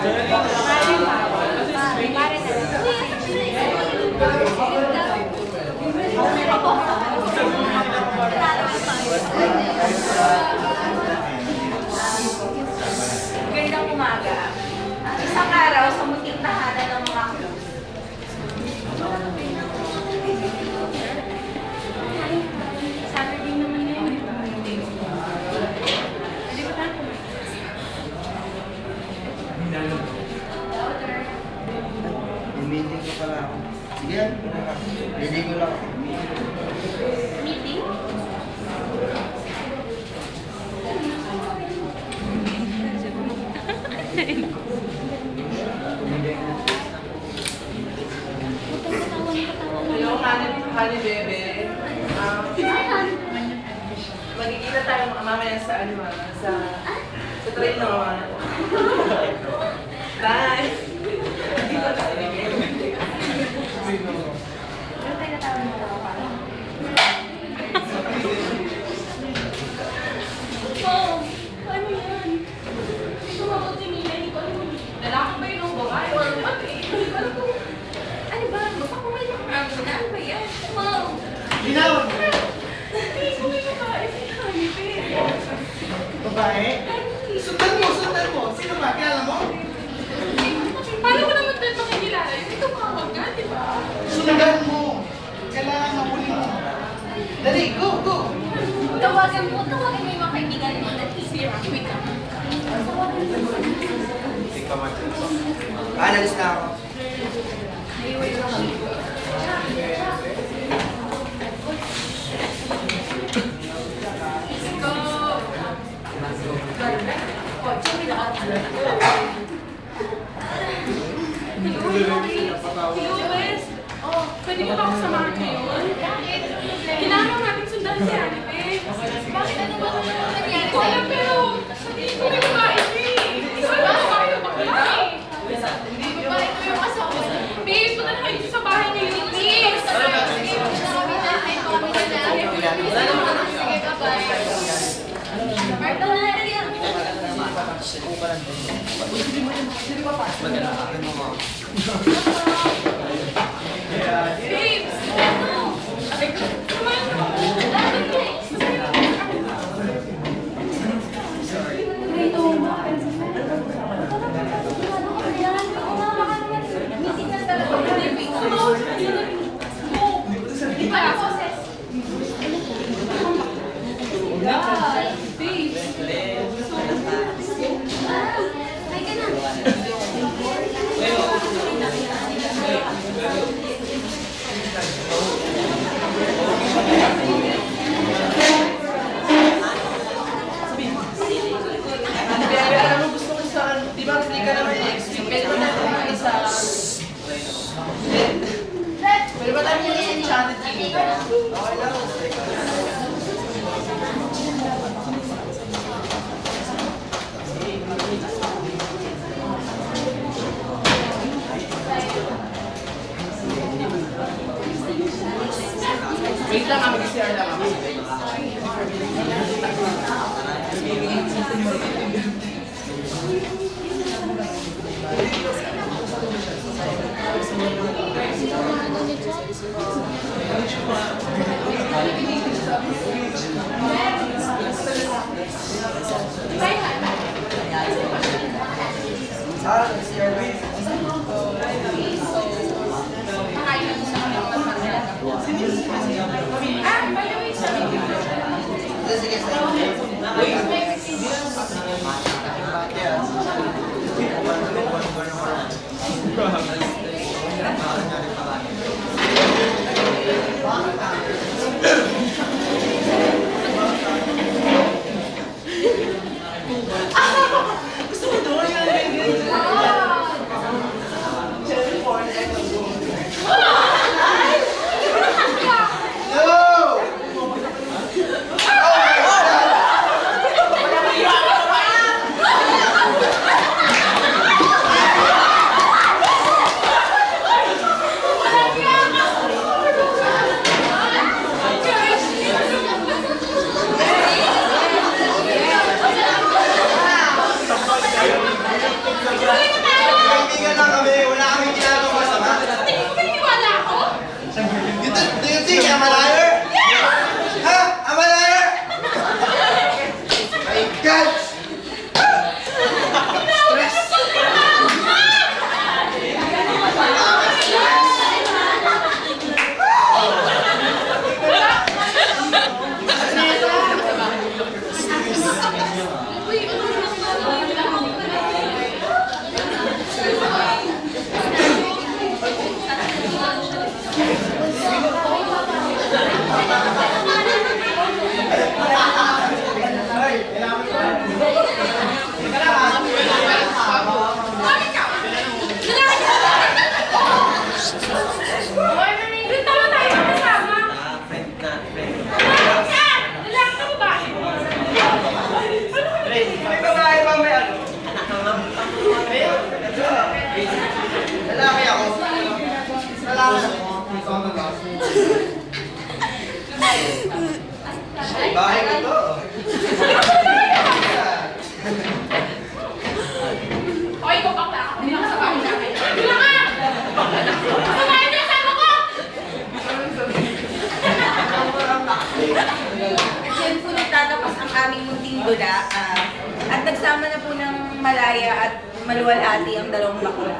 Gandang umaga. Isang araw sa munting tahanan ng mga crew. Saturday naman na yun. Hindi ba tayo? Meeting ko pala ako. Sige yan. Meeting ko lang. Meeting? Hello, honey bebe. Magkikita tayo mamaya sa sa train naman. Bye! Oh, ano yan? Tumabot si Mila, hindi ko alam kung lalaki ba yun o babae or what eh. Ano ba? Baka kumay na ano ba yan? Mom! Ginawag mo. Hindi ko may babae si Hanipe. Babae? Sundan mo. Sino ba? Kilala mo? Paano ko naman din makikilala? Hindi tumawag ka, di ba? Sundan mo. Kailangan mapuli mo. Dali, go! Tawagan mo yung mga kaibigan mo na easy rock. Wait ka. Nalis na ako. Hello, Wes. Oh, pwede mo ba ako samahan ngayon? Kailangan natin sundan si Hanipe. Bakit ano ba naman nangyari? Hindi ko alam pero hindi ko may babae eh. Wala babae o bakla eh. Hindi babae ko yung asawa. Babe, punta na kayo sa bahay ngayon, please. Sige, kami na. Sige, bye-bye. Marta na na yan. Babes! Ano? Come on! Bebe, alam mo gusto ko sa di ba hindi ka naman next week? Pwede ba natin mag isa? Pwede ba tayo mag isa enchanted kingdom? Okay lang. Wait lang, mag-CR lang ako. Gusto mo doon yung Guys! Doon tama tayo magkasama. Lalaki ka babae? May babae ba may ano? Lalaki ako. Lalaki ako. Ikaw na lang. Bahay ko to. O, ikaw bakla ako. Hindi lang sa bahay namin. Bilang ka! Samahin niyo sa ano ko! Diyan po nagtatapos ang aming munting dula. At nagsama na po ng malaya at maluwalhati ang dalawang bakla.